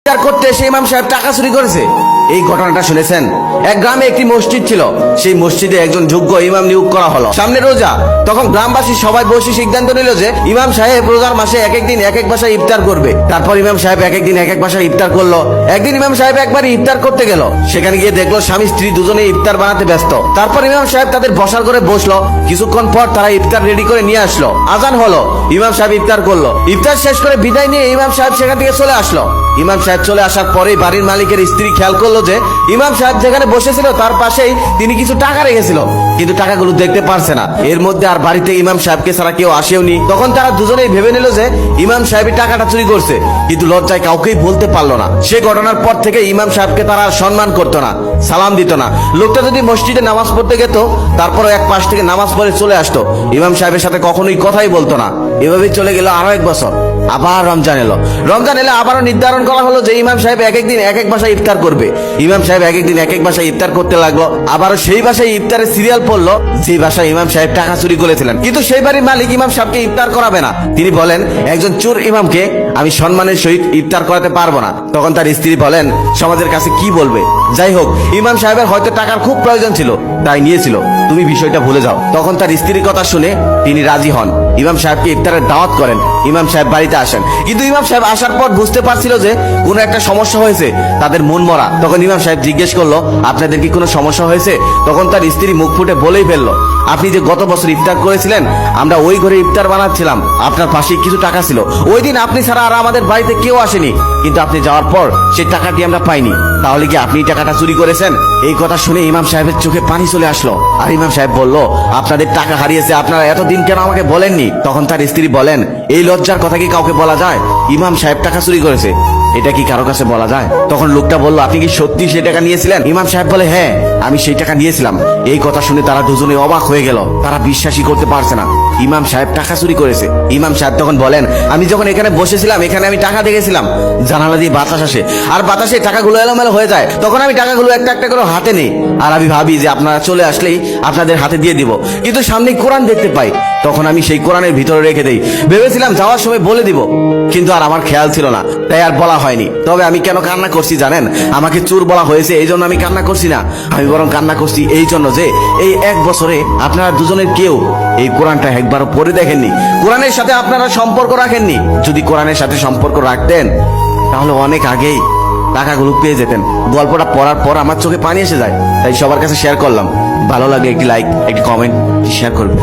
করতে এসে ইমাম সাহেব টাকা চুরি করেছে। এই ঘটনাটা শুনেছেন? এক গ্রামে একটি মসজিদ ছিল, সেই মসজিদে একজন যোগ্য ইমাম নিয়োগ করা হলো। সামনে রোজা, তখন গ্রামবাসী সবাই বসে সিদ্ধান্ত নিল যে ইমাম সাহেব রোজার মাসে এক একদিন এক এক বাসায় ইফতার করবে। তারপর ইমাম সাহেব এক একদিন এক এক বাসায় ইফতার করলো। একদিন ইমাম সাহেব একবার ইফতার করতে গেল, সেখানে গিয়ে দেখলো স্বামী স্ত্রী দুজনে ইফতার বানাতে ব্যস্ত। তারপর ইমাম সাহেব তাদের বসার করে বসলো। কিছুক্ষণ পর তারা ইফতার রেডি করে নিয়ে আসলো। আজান হলো, ইমাম সাহেব ইফতার করলো। ইফতার শেষ করে বিদায় নিয়ে ইমাম সাহেব সেখান থেকে চলে আসলো। ইমাম সাহেব চলে আসার পরে বাড়ির মালিকের স্ত্রী খেয়াল করলো যে ইমাম সাহেব যেখানে বসেছিল তার পাশেই তিনি কিছু টাকা রেখেছিল, কিন্তু টাকাগুলো দেখতে পারছে না। এর মধ্যে আর বাড়িতে ইমাম সাহেবকে ছাড়া কেউ আসেওনি। তখন তারা দুজনেই ভেবে নিল যে ইমাম সাহেবই টাকাটা চুরি করছে, কিন্তু লজ্জায় কাউকেই বলতে পারলো না। সে ঘটনার পর থেকে ইমাম সাহেবকে তারা আর সম্মান করতো না, সালাম দিত না। লোকটা যদি মসজিদে নামাজ পড়তে যেত, তারপরে এক পাশ থেকে নামাজ পড়ে চলে আসতো, ইমাম সাহেবের সাথে কখনোই কথাই বলতো না। এভাবেই চলে গেল আরো এক বছর। আবার রমজান এলো। রমজান এলে আবারও নির্ধারণ করা হলো যে ইমাম সাহেব এক একদিন এক এক বাসায় ইফতার করবে। ইমাম সাহেব এক একদিন এক এক বাসায় ইফতার করতে লাগলো। আবারও সেই বাসায় ইফতারের সিরিয়াল পড়লো যে বাসায় ইমাম সাহেব টাকা চুরি করেছিলেন। কিন্তু সেই বাড়ির মালিক ইমাম সাহেবকে ইফতার করাবে না। তিনি বলেন, একজন চোর ইমামকে আমি সম্মানের সহিত ইফতার করাতে পারবো না। তখন তার স্ত্রী বলেন, সমাজের কাছে কি বলবে? যাই হোক, ইমাম সাহেবের হয়তো টাকার খুব প্রয়োজন ছিল, তাই নিয়েছিল, তুমি বিষয়টা ভুলে যাও। তখন তার স্ত্রীর কথা শুনে তিনি রাজি হন, ইমাম সাহেবকে ইফতারের দাওয়াত করেন। ইমাম সাহেব বাড়িতে আসেন, কিন্তু ইমাম সাহেব আসার পর বুঝতে পারছিল যে কোনো একটা সমস্যা হয়েছে, তাদের মন মরা। তখন ইমাম সাহেব জিজ্ঞেস করলো, আপনাদের কি কোনো সমস্যা হয়েছে? তখন তার স্ত্রী মুখ ফুটে বলেই ফেললো, আপনি যে গত বছর ইফতার করেছিলেন, আমরা ওই ঘরে ইফতার বানাচ্ছিলাম, আপনার পাশে কিছু টাকা ছিল। ওই দিন আপনি ছাড়া আর আমাদের বাড়িতে কেউ আসেনি, কিন্তু আপনি যাওয়ার পর সেই টাকাটি আমরা পাইনি। তাহলে কি আপনি টাকাটা চুরি করেছেন? এই কথা শুনে ইমাম সাহেবের চোখে পানি চলে আসলো। আর ইমাম সাহেব বলল, আপনাদের টাকা হারিয়েছে, আপনারা এতদিন কেন আমাকে বলেননি? তখন তার স্ত্রী বলেন, এই লজ্জার কথা কি কাউকে বলা যায়? ইমাম সাহেব টাকা চুরি করেছে, এটা কি কারো কাছে বলা যায়? তখন লোকটা বলল, আপনি কি সত্যি সেই টাকা নিয়েছিলেন? ইমাম সাহেব বলে, হ্যাঁ, আমি সেই টাকা নিয়েছিলাম। এই কথা শুনে তারা দুজনে অবাক হয়ে গেল। তারা বিশ্বাসই করতে পারছে না ইমাম সাহেব টাকা চুরি করেছে। ইমাম সাহেব তখন বলেন, আমি যখন এখানে বসেছিলাম, এখানে আমি টাকা দেখেছিলাম, জানালা দিয়ে বাতাস আসে, আর বাতাসে টাকাগুলো এলোমেলো হয়ে যায়। তখন আমি টাকাগুলো একটা একটা করে হাতে নেই, আর আমি ভাবি যে আপনারা চলে আসলেই আপনাদের হাতে দিয়ে দিব। কিন্তু সামনে কোরআন দেখতে পাই, তখন আমি সেই কোরআনের ভিতরে রেখে দেই। ভেবেছিলাম যাওয়ার সময় বলে দিব, কিন্তু আর আমার খেয়াল ছিল না, তাই আর বলা হয়নি। তবে আমি কেন কান্না করছি জানেন? আমাকে চোর বলা হয়েছে, এই জন্য আমি কান্না করছি না। আমি বরং কান্না করছি এই জন্য যে এই এক বছরে আপনারা দুজনের কেউ এই কোরআনটা একবারও পড়ে দেখেননি, কোরআনের সাথে আপনারা সম্পর্ক রাখেননি। যদি কোরআনের সাথে সম্পর্ক রাখতেন, তাহলে অনেক আগেই টাকাগুলো পেয়ে যেতেন। গল্পটা পড়ার পর আমার চোখে পানি এসে যায়, তাই সবার কাছে শেয়ার করলাম। ভালো লাগে একটি লাইক, একটি কমেন্ট, শেয়ার করবেন।